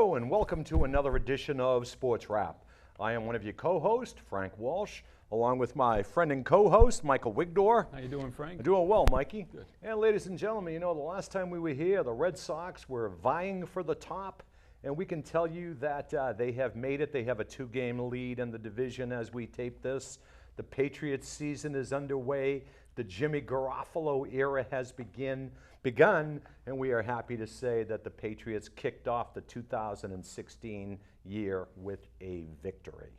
Hello and welcome to another edition of Sports Wrap. I am one of your co-hosts, Frank Walsh, along with my friend and co-host, Michael Wigdor. How you doing, Frank? I'm doing well, Mikey. Good. And ladies and gentlemen, you know, the last time we were here, the Red Sox were vying for the top, and we can tell you that they have made it. They have a 2-game lead in the division as we tape this. The Patriots season is underway. The Jimmy Garoppolo era has begun, and we are happy to say that the Patriots kicked off the 2016 year with a victory.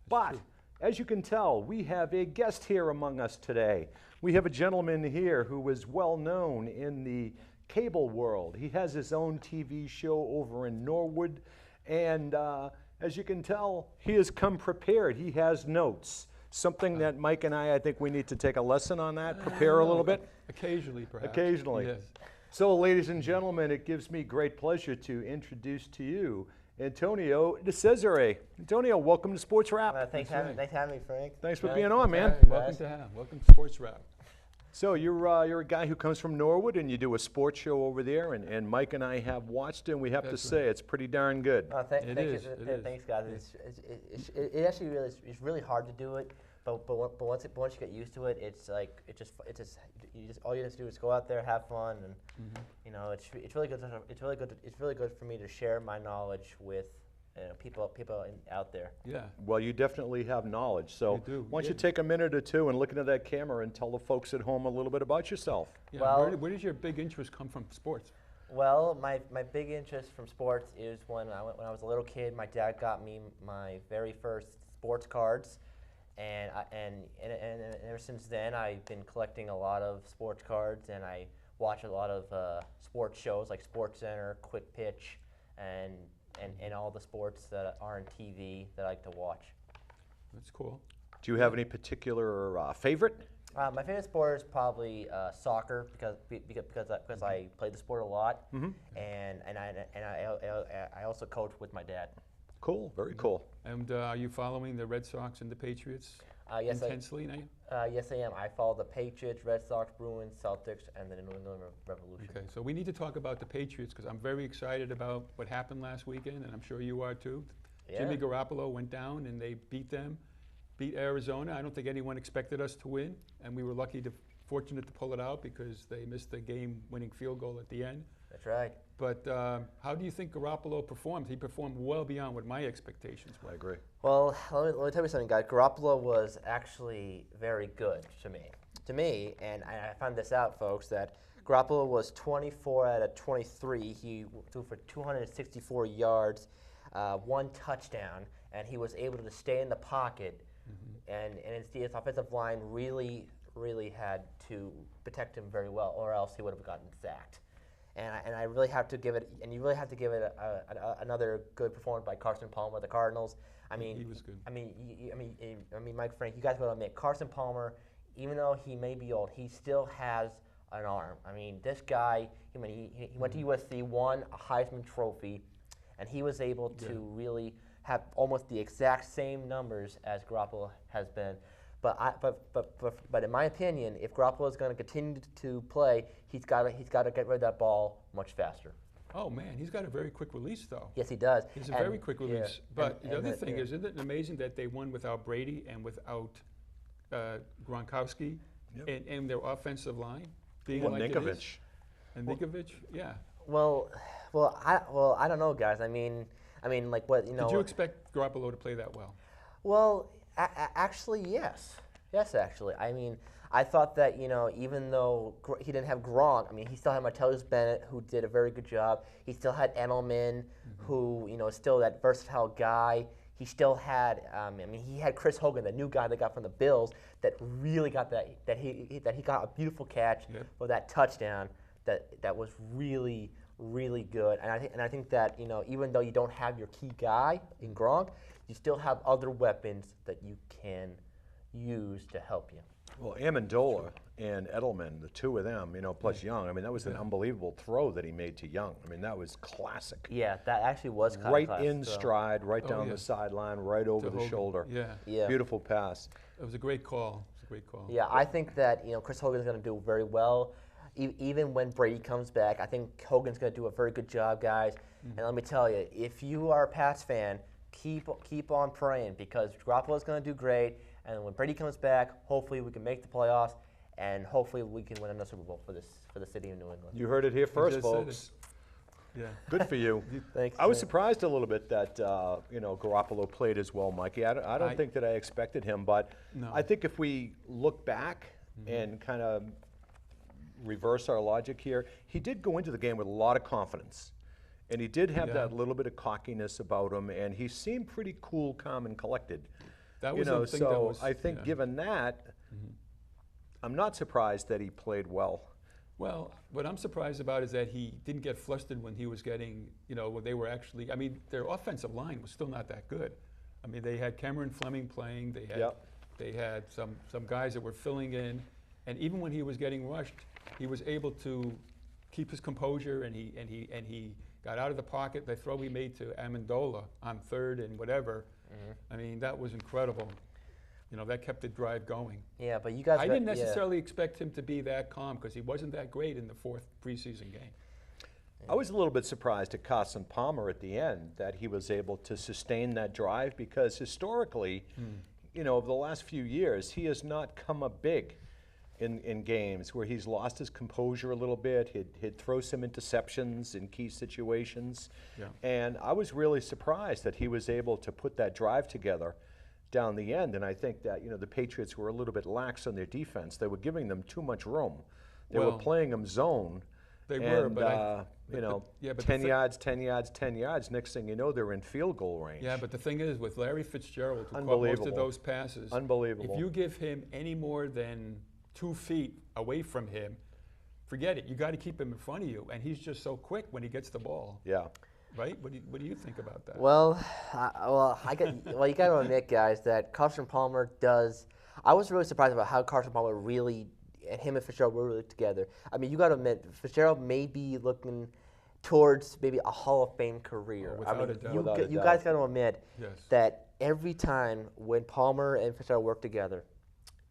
But as you can tell, we have a guest here among us today. We have a gentleman here who is well known in the cable world. He has his own TV show over in Norwood, and as you can tell, he has come prepared. He has notes. Something that Mike and I think we need to take a lesson on that, prepare a little bit. Occasionally, perhaps. Occasionally. Yes. So, ladies and gentlemen, it gives me great pleasure to introduce to you Antonio DeCesare. Antonio, welcome to Sports Wrap. Thanks for having me, Frank. Thanks for Yeah, being on, man. Welcome to Sports Wrap. So you're a guy who comes from Norwood, and you do a sports show over there, and Mike and I have watched it, and we have to say it's pretty darn good. Thanks, guys. It actually it's really hard to do it, but once you get used to it, it's all you have to do is go out there, have fun, and you know it's really good. It's really good for me to share my knowledge with people out there. Yeah. Well, you definitely have knowledge. So why don't you take a minute or two and look into that camera and tell the folks at home a little bit about yourself. Yeah. Well, where does your big interest come from sports? Well, my big interest from sports is when I was a little kid. My dad got me my very first sports cards, and ever since then I've been collecting a lot of sports cards, and I watch a lot of sports shows like SportsCenter, Quick Pitch, and all the sports that are on TV that I like to watch. That's cool. Do you have any particular favorite? My favorite sport is probably soccer because I play the sport a lot, and I also coach with my dad. Cool, very cool. And are you following the Red Sox and the Patriots intensely now? Yes, I am. I follow the Patriots, Red Sox, Bruins, Celtics, and the New England Revolution. Okay, so we need to talk about the Patriots because I'm very excited about what happened last weekend, and I'm sure you are too. Yeah. Jimmy Garoppolo went down, and they beat Arizona. I don't think anyone expected us to win, and we were fortunate to pull it out because they missed the game-winning field goal at the end. That's right. But how do you think Garoppolo performed? He performed well beyond what my expectations were. I agree. Well, let me tell you something, guys. Garoppolo was actually very good to me. And I found this out, folks, that Garoppolo was 24 out of 23. He threw for 264 yards, 1 touchdown, and he was able to stay in the pocket. And his offensive line really had to protect him very well, or else he would have gotten sacked. And I really have to give it, another good performance by Carson Palmer, the Cardinals. I mean, he was good. I mean, Mike, Frank, you guys got to admit, Carson Palmer, even though he may be old, he still has an arm. I mean, this guy, he went to USC, won a Heisman Trophy, and he was able to really have almost the exact same numbers as Garoppolo has been. But in my opinion, if Garoppolo is going to continue to play, he's got to get rid of that ball much faster. Oh man, he's got a very quick release though. Yes, he does. He's a very quick release. Yeah. But the other thing is, isn't it amazing that they won without Brady and without Gronkowski and their offensive line being like it is? And Nikovic, yeah. Well, I don't know, guys. I mean, like what you know. Did you expect Garoppolo to play that well? Well, actually, yes. Yes, actually. I mean, I thought that, you know, even though he didn't have Gronk, I mean, he still had Martellus Bennett, who did a very good job. He still had Edelman, who, you know, is still that versatile guy. He still had, he had Chris Hogan, the new guy they got from the Bills, that really got that he got a beautiful catch for that touchdown that was really, really good. And I think that, you know, even though you don't have your key guy in Gronk, you still have other weapons that you can use to help you. Well, Amendola and Edelman, the two of them, you know, plus Young, I mean, that was an unbelievable throw that he made to Young. I mean, that was classic. Yeah, that actually was kind of right classic in stride, right down the sideline, right over the shoulder. Yeah. Beautiful pass. It was a great call. It was a great call. Yeah, I think that, you know, Chris Hogan's going to do very well. even when Brady comes back, I think Hogan's going to do a very good job, guys. And let me tell you, if you are a Pats fan, keep on praying because Garoppolo's going to do great. And when Brady comes back, hopefully we can make the playoffs, and hopefully we can win another Super Bowl for the city of New England. You heard it here first, just said folks. Yeah. Good for you. Thanks. I was surprised a little bit that Garoppolo played as well, Mikey. I don't think that I expected him, but No. I think if we look back and kind of reverse our logic here, he did go into the game with a lot of confidence, and he did have that little bit of cockiness about him, and he seemed pretty cool, calm, and collected. That was You know, the thing so that was. I think yeah. given that, I'm not surprised that he played well. Well, what I'm surprised about is that he didn't get flustered when he was getting, when they were actually, I mean, their offensive line was still not that good. I mean, they had Cameron Fleming playing, they had some guys that were filling in, and even when he was getting rushed, he was able to keep his composure, and he got out of the pocket. The throw he made to Amendola on third and whatever, I mean, that was incredible. That kept the drive going. Yeah, but you guys. I didn't necessarily expect him to be that calm because he wasn't that great in the fourth preseason game. I was a little bit surprised at Carson Palmer at the end that he was able to sustain that drive because historically, over the last few years, he has not come up big in games where he's lost his composure a little bit. He'd throw some interceptions in key situations. Yeah. And I was really surprised that he was able to put that drive together down the end, and I think that the Patriots were a little bit lax on their defense. They were giving them too much room. They were playing them zone. They and, were, but 10 yards, 10 yards, 10 yards. Next thing you know, they're in field goal range. Yeah, but the thing is, with Larry Fitzgerald, who caught most Unbelievable. of those passes, Unbelievable. if you give him any more than 2 feet away from him, forget it. You got to keep him in front of you, and he's just so quick when he gets the ball. Yeah. Right? What do you think about that? Well, you got to admit, guys, that Carson Palmer does. I was really surprised about how Carson Palmer really, and him and Fitzgerald were really together. I mean, you got to admit, Fitzgerald may be looking towards maybe a Hall of Fame career. Without a doubt. You guys got to admit Yes. that every time when Palmer and Fitzgerald work together,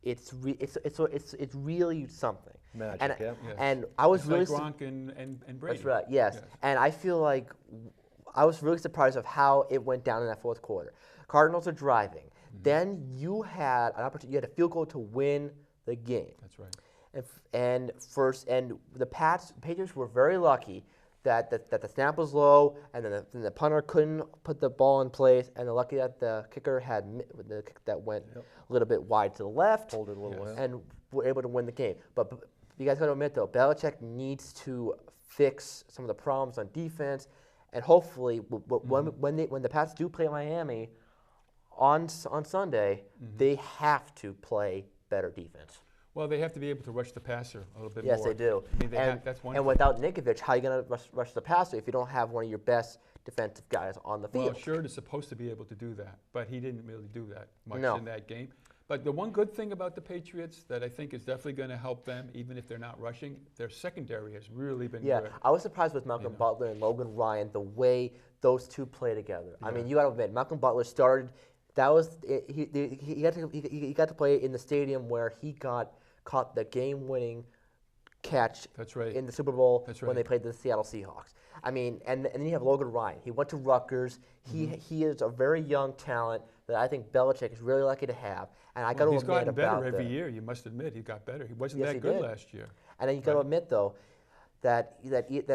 it's really something. Magic, and, yeah. Yes. and I was It's really like Gronk and Brady. That's right. Yes. And I feel like I was really surprised of how it went down in that fourth quarter. Cardinals are driving. Then you had an opportunity. You had a field goal to win the game. That's right. And the Patriots were very lucky that the snap was low, and then the punter couldn't put the ball in place, and they're lucky that the kicker had the kick that went a little bit wide to the left, Hold it a little way. and were able to win the game. But you guys got to admit though, Belichick needs to fix some of the problems on defense, and hopefully when the Pats do play Miami on Sunday, they have to play better defense. Well, they have to be able to rush the passer a little bit Yes, more. they do. I mean, that's one and thing. without Nikovic, how are you going to rush the passer if you don't have one of your best defensive guys on the field? Well, Sherrod is supposed to be able to do that, but he didn't really do that much No. in that game. But the one good thing about the Patriots that I think is definitely going to help them, even if they're not rushing, their secondary has really been Yeah, good. I was surprised with Malcolm Butler and Logan Ryan, the way those two play together. I mean, you got to admit, Malcolm Butler started. That was he got to play in the stadium where he caught the game-winning catch. That's right. In the Super Bowl That's when right. they played the Seattle Seahawks. I mean, and then you have Logan Ryan. He went to Rutgers. He is a very young talent that I think Belichick is really lucky to have. And I got to He's admit gotten about better every that. year. You must admit he got better. He wasn't Yes, that he good did. last year. And then you got to admit though that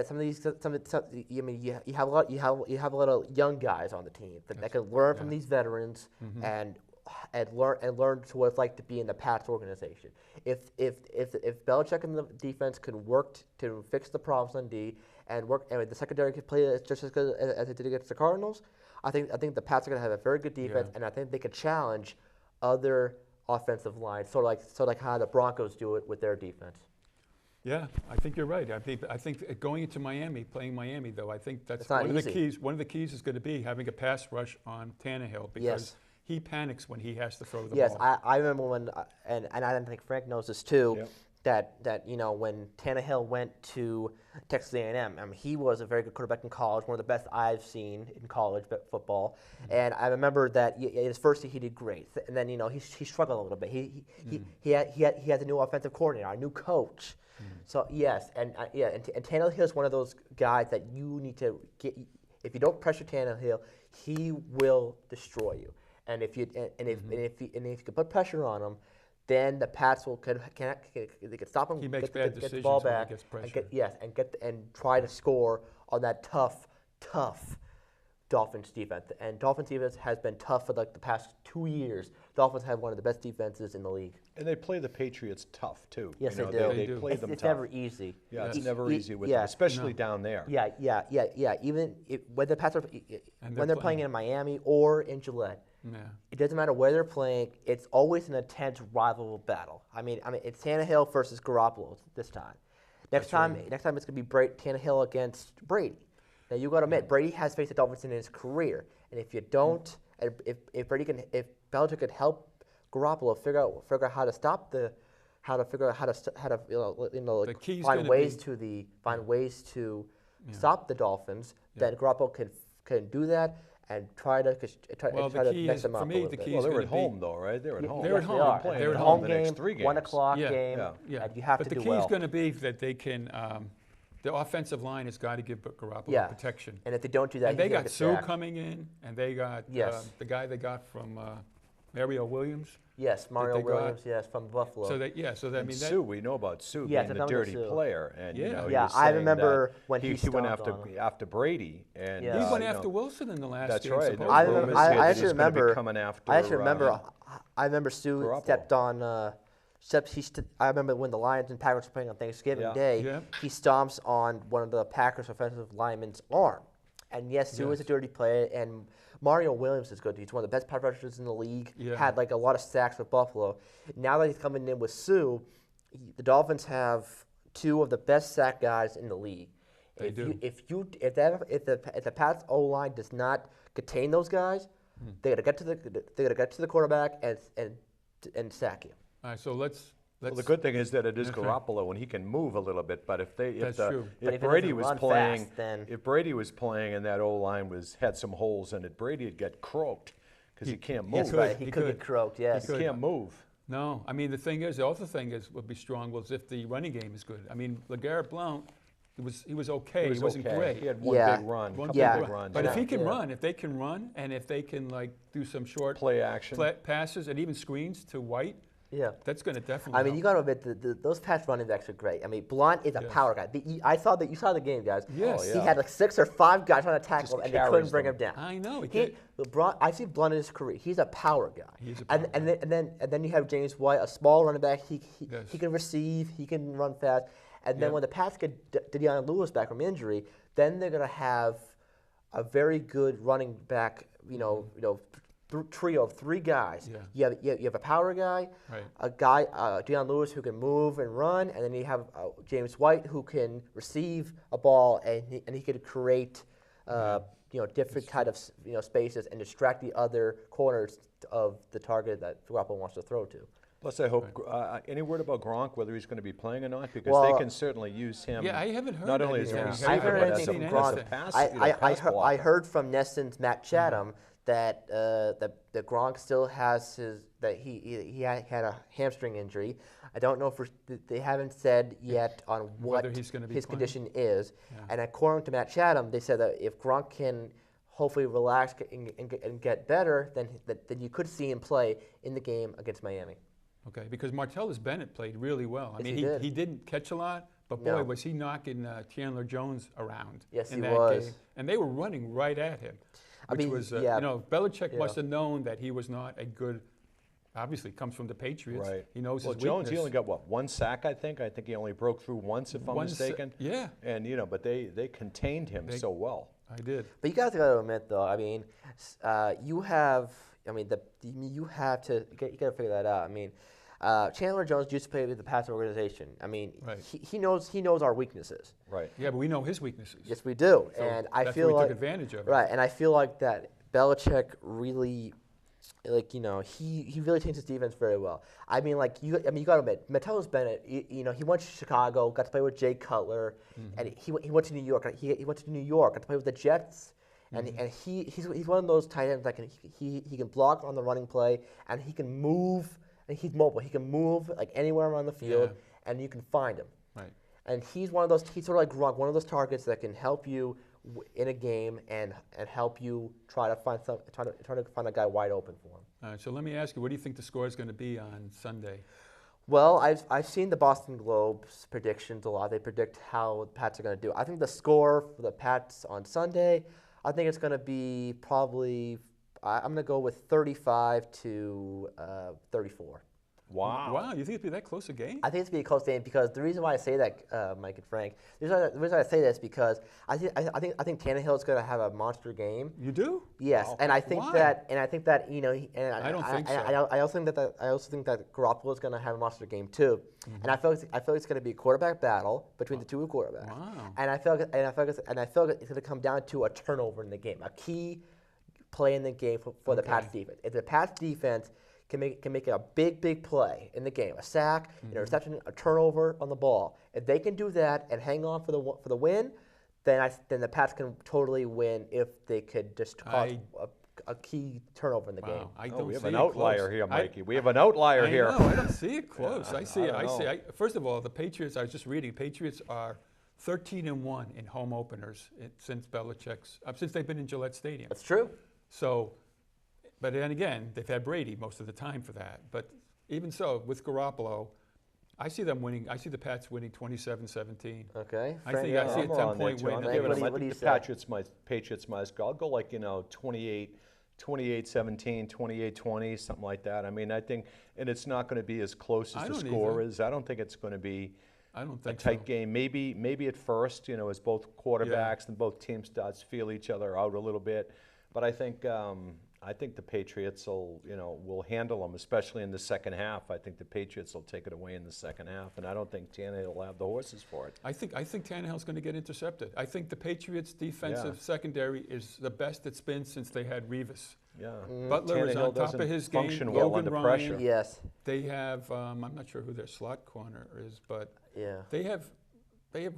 some of these I mean you have a lot of young guys on the team that can learn from these veterans and learn to what it's like to be in the Pats organization. If Belichick and the defense could work to fix the problems on D and the secondary could play just as good as they did against the Cardinals, I think the Pats are going to have a very good defense, and I think they could challenge other offensive lines, sort of like how the Broncos do it with their defense. Yeah, I think you're right. I think going into Miami, playing Miami, though, I think that's It's not one of easy. the keys. One of the keys is going to be having a pass rush on Tannehill because Yes. he panics when he has to throw the Yes, ball. I remember when, and I think Frank knows this too, Yep. that when Tannehill went to Texas A&M, I mean, he was a very good quarterback in college, one of the best I've seen in college football. And I remember that in his first year he did great, and then he struggled a little bit. He had a new offensive coordinator, a new coach. So yes, and Tannehill is one of those guys that you need to get. If you don't pressure Tannehill, he will destroy you. And if you if you can put pressure on him, then the Pats they can stop him. He makes get bad the ball decisions when he back gets pressure. and try to score on that tough Dolphins defense. And Dolphins defense has been tough for like the past 2 years. Dolphins have one of the best defenses in the league. And they play the Patriots tough too. Yes, you know, they do. They do. play them It's tough. never easy. Yeah, it's E- never e- easy with yeah. them, especially down there. Yeah. Even when the Pats are when they're playing playing. in Miami or in Gillette, Yeah. it doesn't matter where they're playing. It's always an intense rival battle. I mean, it's Tannehill versus Garoppolo this time. Next time it's going to be Tannehill against Brady. Now you got to admit, Brady has faced the Dolphins in his career, and if you don't, if Belichick could help Garoppolo figure out how to stop the, how to The key's find gonna ways be- to stop the Dolphins, then Garoppolo can do that and try to Well, the key mess is, them up for a me, little the bit. key Well, is they're going at to be. home though, right? They're at home. They're at Yes, home. they are. They're And at it's a home the game, next 3 games. 1 o'clock Yeah. game, Yeah. and you have But to the do key well. is going to be that they can, the offensive line has got to give Garoppolo Yeah. protection. And if they don't do that, And they he's gonna got get Sue sacked. coming in, and they got Yes. the guy they got from Mario Williams. Yes, Mario they got. Williams, yes, from Buffalo. So that so that I And mean Sue, we know about Sue Yes, being I the know dirty Sue. player, and you Yeah. know, he Yeah, was I saying remember that when he went stomped on him. after Brady, and Yes. he Yeah, went you know, after Wilson in the last That's game. right. supposedly. I There remember. rumors I that he actually was gonna be remember. coming after, I actually remember. him. I remember Sue Garoppolo. stepped on. I remember when the Lions and Packers were playing on Thanksgiving Yeah. Day. Yeah. He stomps on one of the Packers offensive linemen's arm, and yes, Sue is a Yes. dirty player, and Mario Williams is good. He's one of the best pass rushers in the league. Yeah. Had like a lot of sacks with Buffalo. Now that he's coming in with Sue, the Dolphins have 2 of the best sack guys in the league. They do. If the Pats O line does not contain those guys, they gotta get to the quarterback and sack you. All right, so let's. Well, the good thing is that it is That's right. Garoppolo, and he can move a little bit. But if That's true. But if if he Brady doesn't was run playing, fast, then- if Brady was playing, and that O line had some holes in it, Brady would get croaked because he can't move. Yes, could. right. He He could could. get croaked. Yes. He can't move. No, I mean the thing is, the other thing is would be strong was if the running game is good. I mean, LeGarrette Blount, he was okay. He, was wasn't okay. great. He had one Yeah. big run, One couple Yeah. big runs. But if he can Yeah. run, if they can run, and if they can like do some short play action, passes and even screens to White, Yeah. that's going to definitely. I mean, you got to admit those Pats running backs are great. I mean, Blunt is a Yes. power guy. You saw the game, guys. Yes. Oh, He yeah. had like 6 or 5 guys trying to tackle Just him, and they carries couldn't bring them. him down. I know, he He, I've seen Blunt in his career. He's a power guy. He's a and, power and then you have James White, a small running back. He Yes. can receive. He can run fast. And then Yep. when the Pats get Deion Lewis back from injury, then they're going to have a very good running back. Trio of 3 guys. Yeah. You have a power guy, Right. a guy, Deion Lewis, who can move and run, and then you have James White, who can receive a ball and he could create different kind of spaces and distract the other corners of the target that Garoppolo wants to throw to. Plus, I hope any word about Gronk, whether he's going to be playing or not, because Well, they can certainly use him. Yeah, I haven't heard not only as a anything. receiver, I haven't but heard as a, anything from as a Gronk. pass, I pass heard blocker. from Nesson's Matt Chatham that that Gronk still has he had a hamstring injury. I don't know if they haven't said yet on what Whether he's gonna be his playing. condition is. Yeah. And according to Matt Chatham, they said that if Gronk can hopefully relax and get better, then you could see him play in the game against Miami. Okay, because Martellus Bennett played really well. I Yes, mean, he did. he didn't catch a lot, but No. boy, was he knocking Chandler Jones around Yes, in he that was. game. And they were running right at him, I which mean, was, yeah. Belichick Yeah. must have known that he was not a good, obviously comes from the Patriots. Right. He knows Well, his Jones, weakness. he only got what, 1 sack, I think. I think he only broke through once, if I'm One sa- mistaken. yeah. And but they contained him so well. I did. But you guys got to admit, though. I mean, you have to figure that out. I mean, Chandler Jones used to play with the Pats organization. I mean, Right. he knows our weaknesses. Right. Yeah, but we know his weaknesses. Yes, we do. So And I that's feel where he like took advantage of it. right. And I feel like that Belichick really, he really changed his defense very well. I mean, you got to admit, Metellus Bennett. He went to Chicago, got to play with Jay Cutler, and he went to New York. He went to New York, got to play with the Jets. And he's one of those tight ends that he can block on the running play, and he can move, and he's mobile. He can move like anywhere around the field, and you can find him. Right. And he's one of those. He's sort of like Gronk, one of those targets that can help you in a game and help you try to find a guy wide open for him. All right, so let me ask you, what do you think the score is going to be on Sunday? Well, I've seen the Boston Globe's predictions a lot. They predict how the Pats are going to do. I think the score for the Pats on Sunday, I think it's going to be probably. I'm going to go with 35 to 34. Wow. Wow, you think it'd be that close a game? I think it's going to be a close game because the reason why I say that, Mike and Frank, the reason I say that is because I think Tannehill is going to have a monster game. You do? Yes, Wow. and I think Why? that you know, I don't think so. I also think that Garoppolo is going to have a monster game too, and I feel like it's going to be a quarterback battle between the two quarterbacks. Wow. And I feel like it's going to come down to a turnover in the game, a key play in the game for the Pats defense. If the Pats defense can make a big play in the game, a sack, an interception, a turnover on the ball. If they can do that and hang on for the win, then the Pats can totally win if they could just cause a key turnover in the game. I don't We have see an it outlier close. here, Mikey. We have an outlier I here. know, I don't see it close. I see it. I don't know. First of all, the Patriots, I was just reading, Patriots are 13-1 in home openers since Belichick's, since they've been in Gillette Stadium. That's true. So, but then again, they've had Brady most of the time for that. But even so, with Garoppolo, I see them winning. I see the Pats winning 27-17. Okay. I Frank, think I see a I'm around there, 10-point too. win. I'm Frank, giving what them. do I you think the say? Patriots might go. I'll go like 28-17, 28-20, something like that. I mean, I think, and it's not going to be as close I as the don't score either. is. I don't think it's going to be I don't a think tight so. game. Maybe at first, as both quarterbacks and both teams start to feel each other out a little bit. But I think the Patriots will handle them, especially in the second half. I think the Patriots will take it away in the second half, and I don't think Tannehill will have the horses for it. I think Tannehill's going to get intercepted. I think the Patriots' defensive secondary is the best it's been since they had Revis. Yeah, Butler is on Tannehill top of doesn't his game. function well Logan under Ryan. pressure. Yes. They have I'm not sure who their slot corner is, but Yeah. they have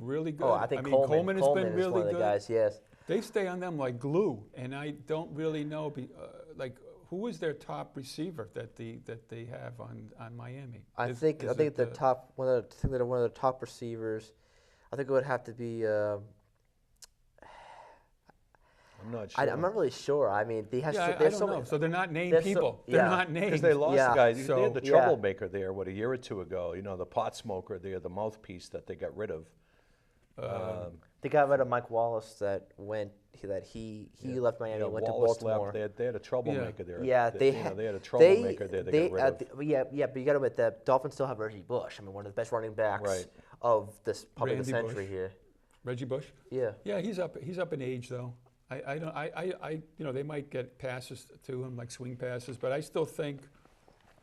really good. Oh, I think Coleman has been is really one of the good. guys. Yes. They stay on them like glue, and I don't really know who is their top receiver that they have on Miami. I think the top one of the top receivers. I think it would have to be. I'm not sure. I'm not really sure. I mean, they have. I There's don't so know. many. So they're not named there's so- people. yeah. They're not named. Because they lost Yeah. the guy. They So- had the Yeah. troublemaker there, a year or two ago. The pot smoker there, the mouthpiece that they got rid of. They got rid of Mike Wallace that he left Miami and went to Wallace Baltimore. left. They had a troublemaker there. Yeah, they had a troublemaker there. They got rid of. but you got to admit the Dolphins still have Reggie Bush. I mean, one of the best running backs Right. of this probably the Randy century Bush. here. Reggie Bush. Yeah. Yeah, he's up in age though. They might get passes to him like swing passes, but I still think,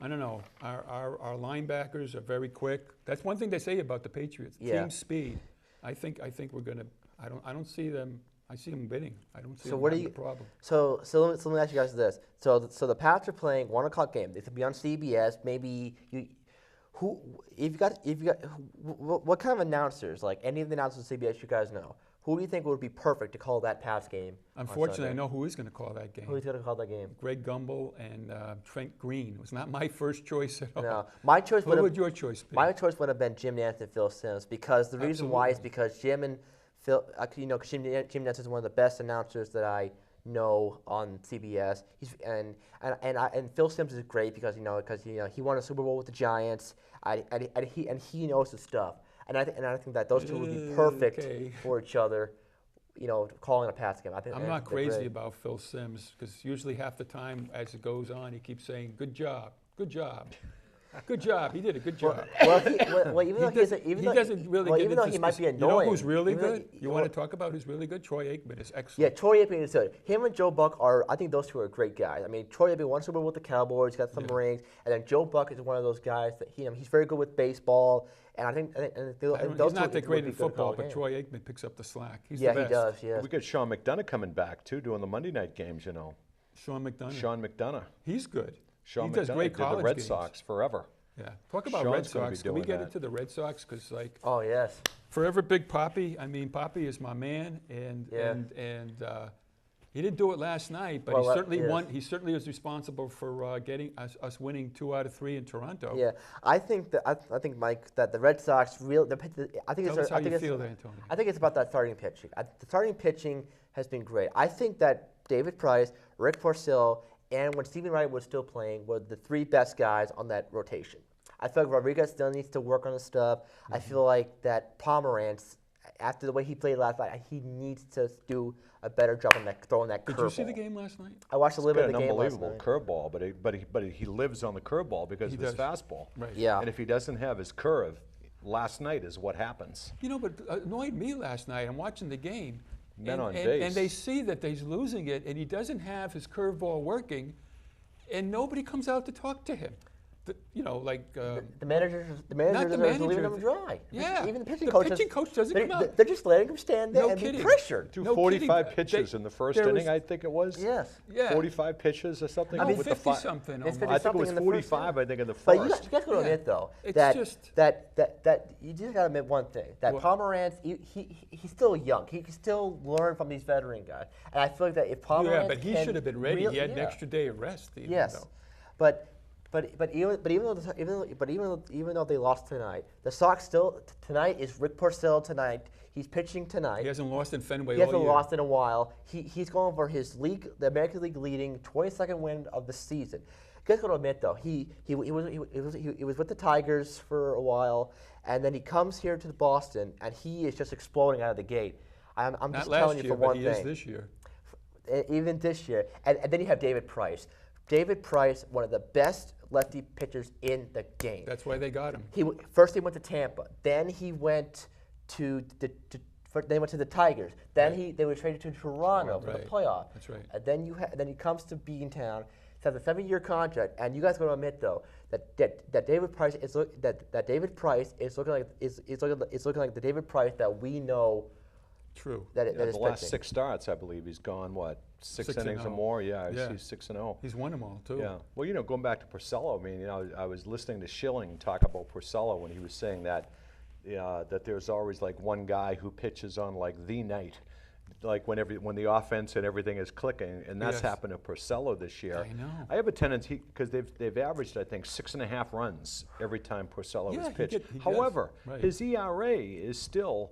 I don't know, our linebackers are very quick. That's one thing they say about the Patriots. Yeah. Team speed. I think we're gonna. I don't see them. I see them winning. I don't see So them what do having you? a problem. So let me ask you guys this. So the Pats are playing 1:00 game. They could be on CBS. Maybe you. What kind of announcers? Like any of the announcers on CBS, you guys know. Who do you think would be perfect to call that Pats game? on Unfortunately, I Sunday? know who is going to call that game. Who's going to call that game? Greg Gumbel and Trent Green. It was not my first choice at all. No, my choice Who would would have. your choice be? My choice would have been Jim Nantz and Phil Simms because the reason why is Absolutely. because Jim and Phil, Jim Nantz is one of the best announcers that I know on CBS. And Phil Simms is great because he won a Super Bowl with the Giants and he knows his stuff. And I think that those two would be perfect Okay. for each other. Calling a Pats game. I'm not crazy about Phil Simms because usually half the time as it goes on, he keeps saying, "Good job, good job, good job." He did a good job. Well, even though He doesn't really get even though into he might be You annoying. know who's really even though good? he- You want to talk about who's really good? Troy Aikman is Yeah, excellent. Troy Aikman is good. Him and Joe Buck are. I think those two are great guys. I mean, Troy Aikman won Super Bowl with the Cowboys, got some rings, and then Joe Buck is one of those guys that he's very good with baseball. And I think those He's two not that would great be in good to call football, a but game. Troy Aikman picks up the slack. He's Yeah, the he best. does. Yeah. We got Sean McDonough coming back too, doing the Monday night games. Sean McDonough. Sean McDonough. He's good. Sean he does McDonough great did the college Red games. Sox forever. Yeah. Talk about Sean's Red gonna be Sox. Can we doing get that. into the Red Sox? Because Oh yes. forever Big Poppy. I mean, Poppy is my man, and Yeah. He didn't do it last night, but Well, he certainly yes. won. He certainly was responsible for getting us winning 2 out of 3 in Toronto. Yeah, I think that I think Mike that the Red Sox I think Tell us it's how I think you it's feel, Antonio. I think it's about that starting pitching. The starting pitching has been great. I think that David Price, Rick Porcello, and when Stephen Wright was still playing, were the 3 best guys on that rotation. I feel like Rodriguez still needs to work on his stuff. I feel like that Pomerantz, after the way he played last night, he needs to do a better job on throwing that curveball. Did you see the game last night? I watched a little bit Got of an the game last unbelievable night. curveball, but he lives on the curveball because He of his does. fastball. Right. Yeah. And if he doesn't have his curve, last night is what happens. You know, but annoyed me last night. I'm watching the game, Men on and base. they see that he's losing it, and he doesn't have his curveball working, and nobody comes out to talk to him. You know, like The managers are leaving manager, him dry. yeah. Even the pitching The coach. pitching coach doesn't they're, come out. They're just letting him stand there No and kidding. be pressured. Threw No 45 kidding. pitches They- in the first there inning, was- I think it was. Yes. Yeah. 45 pitches or something. I mean, with the 50 fi- something. It's almost. 50 I think it something was in the first 45, inning. I think, in the But first. you guys got to Yeah. admit though It's that, just- that you just got to admit one thing that What? Pomerantz he's still young. He can still learn from these veteran guys, and I feel like that if Pomerantz Yeah, but he can should have been ready. He had an yeah. extra day of rest. Even Yes, though. but even though they lost tonight, the Sox still tonight is Rick Porcello tonight. He's pitching tonight. He hasn't lost in Fenway He all hasn't year. lost in a while. He's going for his the American League leading 22nd win of the season. You guys got to admit though, he was with the Tigers for a while, and then he comes here to Boston, and he is just exploding out of the gate. I'm Not just last telling you year, for but one he thing. is this year. Even this year, and then you have David Price. David Price, one of the best lefty pitchers in the game. That's why they got him. First he went to Tampa, then he went to the Tigers. Then they were traded to Toronto for the Right. playoff. That's right. And then he comes to Beantown. He has a 7-year contract, and you guys got to admit though that David Price is looking like the David Price that we know True. that Yeah, is the last pitching. 6 starts, I believe he's gone, what, 6 6 and innings or 0. more? Yeah, Yeah. he's 6-0. He's won them all too. Yeah. Well, you know, going back to Porcello, I mean, you know, I was listening to Schilling talk about Porcello when he was saying that that there's always like one guy who pitches on like the night, like when the offense and everything is clicking, and that's Yes. happened to Porcello this year. I know. I have a tendency because they've averaged I think 6.5 runs every time Porcello Yeah, has he pitched. does. However, Right. his ERA is still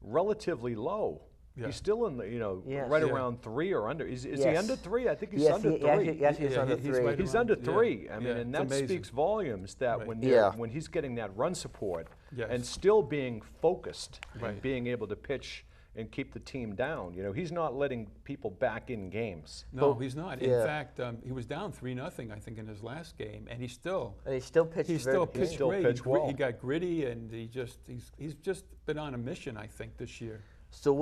relatively low. Yeah. He's still in the Yes. right Yeah. around 3 or under. Is he Yes. under 3? I think he's Yes, under he- 3. yes, he's Yeah, under he's 3. right He's around- under yeah, 3. I mean, yeah, and it's that amazing. speaks volumes that Right. when he's getting that run support Yes. and still being focused and Right. being able to pitch and keep the team down. You know, he's not letting people back in games. No, he's not. In yeah. fact, he was down 3-0, I think, in his last game, and he still And he still pitched. he still very- pitched still great. pitched well. He got gritty, and he's just been on a mission, I think, this year. So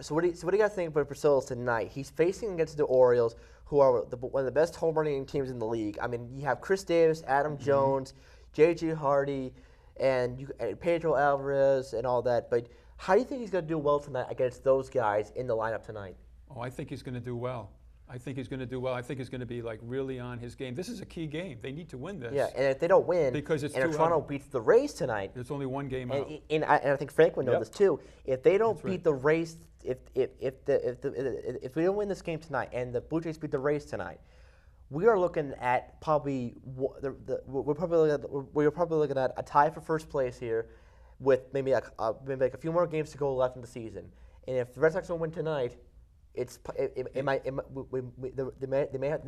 what do you guys think about Porcello tonight? He's facing against the Orioles, who are one of the best home running teams in the league. I mean, you have Chris Davis, Adam Jones, J.J. Hardy, and Pedro Alvarez, and all that. But how do you think he's going to do well tonight against those guys in the lineup tonight? Oh, I think he's going to do well. I think he's going to do well. I think he's going to be like really on his game. This is a key game. They need to win this. Yeah, and if they don't win, Because it's and if too Toronto out. beats the Rays tonight, There's only one game out. and I think Frank would know Yep. this too. If they don't That's beat right. the Rays, if we don't win this game tonight, and the Blue Jays beat the Rays tonight, we are looking at probably we're probably looking at a tie for first place here, with maybe like a few more games to go left in the season. And if the Red Sox don't win tonight, they may have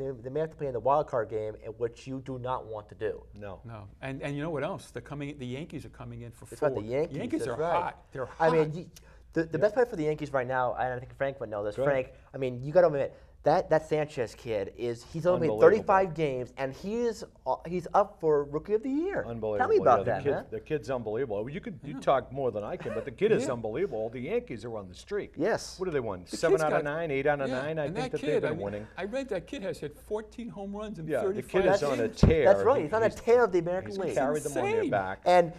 to play in the wild card game, which you do not want to do. No. No, and you know what else? The Yankees are coming in for It's 4. about the Yankees. Yankees that's are right. hot. They're hot. I mean, the best player for the Yankees right now, and I think Frank would know this. Go ahead. Frank, I mean, you got to admit that Sanchez kid he's only played Unbelievable. 35 games, and he's up for Rookie of the Year. Unbelievable. Tell me about Yeah, that, the man. The kid's unbelievable. You talk more than I can, but the kid is Yeah. unbelievable. The Yankees are on the streak. Yes. What do they won? The 7 kid's out of got- 9, 8 out of Yeah, 9. I and think that kid, they've I been mean, winning. I read that kid has hit 14 home runs in Yeah, the 35 kid is on a games. tear. That's right. He's on a He's tear of the American He's League. carried them on their insane. back. And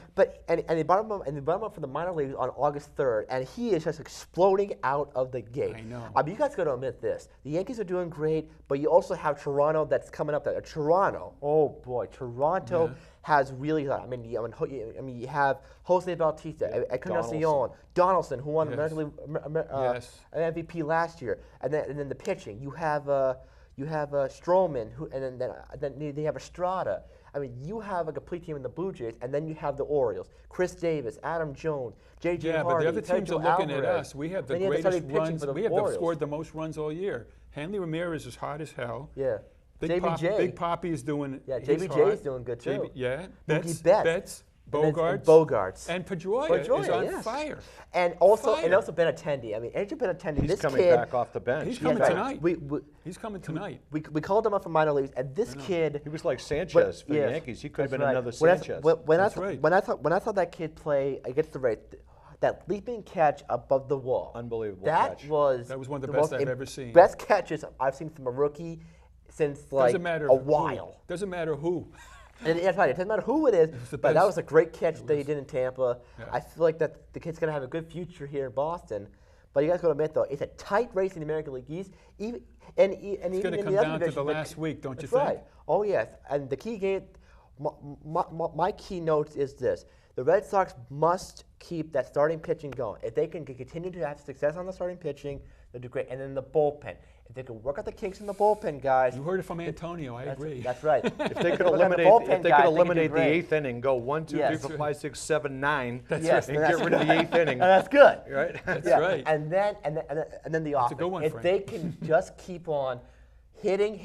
they brought him up from the minor leagues on August 3rd, and he is just exploding out of the gate. I know. I mean, you guys got to admit this: the Yankees Yankees are doing great, but you also have Toronto that's coming up. Toronto, oh boy, Toronto has really. I mean, you have Jose Bautista, Encarnacion, Donaldson, who won an MVP last year, and then the pitching. You have Stroman, who, and then they have Estrada. I mean, you have a complete team in the Blue Jays, and then you have the Orioles. Chris Davis, Adam Jones, J.J. Yeah, Hardy, but the other teams are looking at Alvarez. us. We have the Then you have greatest pitching runs. for the We have Orioles. scored the most runs all year. Hanley Ramirez is hot as hell. Yeah. Big JBJ. Big Poppy is doing. Yeah, he's JBJ is hot. doing good too. Yeah, Mookie Betts, And Bogarts, Bogarts. and Pedroia is on yes. fire. And also Fire. Benintendi. I mean, Andrew Benintendi, He's this coming kid. back off the bench. He's coming right. tonight. We He's coming tonight. called him up from minor leagues, and this kid. He was like Sanchez for the yes, Yankees. He could have that's been right. another When I- Sanchez. when I saw that kid play against the Rays, that leaping catch above the wall. Unbelievable That catch. was That was one of the most best I've ever seen. Best catches I've seen from a rookie since like Doesn't matter a who. while. Doesn't matter who. And that's right. It doesn't matter who it is, the but that best. was a great catch that he did in Tampa. Yeah. I feel like that the kid's gonna have a good future here in Boston. But you guys gotta admit though, it's a tight race in the American League East. Even and even It's going to in come the other down to the divisions, last week, don't you that's think? right. Oh yes. And the key game, my keynote is this: the Red Sox must keep that starting pitching going. If they can continue to have success on the starting pitching, they'll do great. And then the bullpen. If they can work out the kinks in the bullpen, guys. You heard it from Antonio. I agree. That's right. If they could Look at the eliminate, bullpen if they guys, could can do eliminate the great. eighth inning, go 1, 2, 3, Yes. 4, 5, 6, 7, 9, Yes, and get rid of the eighth inning. And that's good. Right? That's Yeah, right. And then the offense. a good one, if Frank. they can just keep on hitting,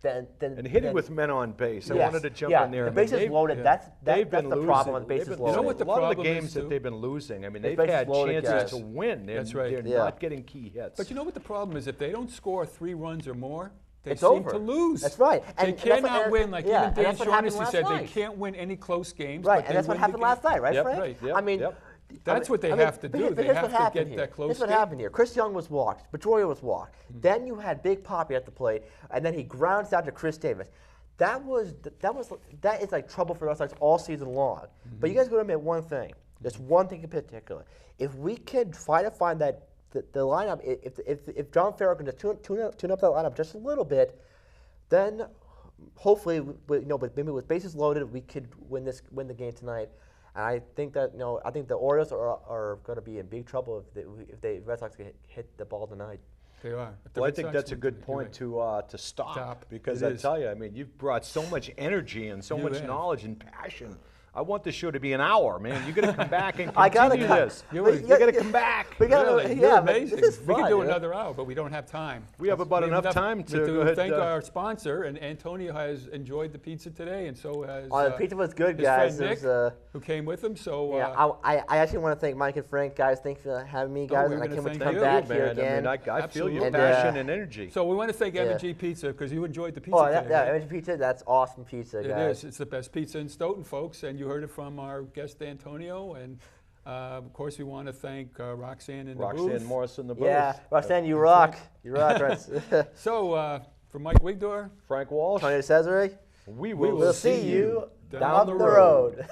then And hitting with men on base. I yes, wanted to jump yeah, in there. the I mean, bases they've- loaded. yeah. That's They've that's been the losing. problem with They've bases been- loaded. You know what the a lot of the problem is, games that too? they've been losing, I mean, It's they've bases had loaded, chances guys. to win. That's and right. They're Yeah. not getting key hits. But you know what the problem is? If they don't score 3 runs or more, they It's seem over. to lose. That's right. They And that's what- cannot win. Like yeah, even and Dan that's what happened Shaughnessy last said, they night. can't win any close games. Right, but and they that's what win the happened last game. night, right, Yep, Frank? right, yep, I mean, yep. That's what they have to do. But They here's have what to happened get here. that close Here's what game. happened here. Chris Young was walked. Pedroia was walked. Then you had Big Poppy at the plate, and then he grounds out to Chris Davis. That is like trouble for us all season long. But you guys got to admit one thing. There's one thing in particular. If we can try to find that the lineup, if John Farrell can just tune up that lineup just a little bit, then hopefully, but maybe with bases loaded, we could win the game tonight. And I think that I think the Orioles are going to be in big trouble if the Red Sox hit the ball tonight. They are. Well, I think that's a good point to stop, Stop. because It I is. tell you, I mean, you've brought so much energy and so You much have. knowledge and passion. I want this show to be an hour, man. You got to come back and I gotta continue come. this. You You got to come back. We gotta, Really? yeah, You're but amazing. This is We fun. could do you know? another hour, but we don't have time. We have about enough time to go ahead, thank our sponsor, and Antonio has enjoyed the pizza today, and so has Oh, the pizza was good, his guys. friend It Nick, was, who came with him. So yeah, I actually want to thank Mike and Frank, guys. Thanks for having me, guys. we're and I gonna can't wait to thank come you, back man. here I again. mean, I feel your Absolutely. passion and energy. So we want to thank Yeah. M&G Pizza because you enjoyed the pizza Oh, today. yeah, right? M&G Pizza, that's awesome pizza, It guys. is. It's the best pizza in Stoughton, folks, and you heard it from our guest Antonio. And of course, we want to thank Roxanne in the booth. Roxanne Morris in the booth. Yeah, Roxanne, you rock. You rock, Roxanne. So for Mike Wigdor, Frank Walsh. Tony Cesare, We we'll see you down down the the road.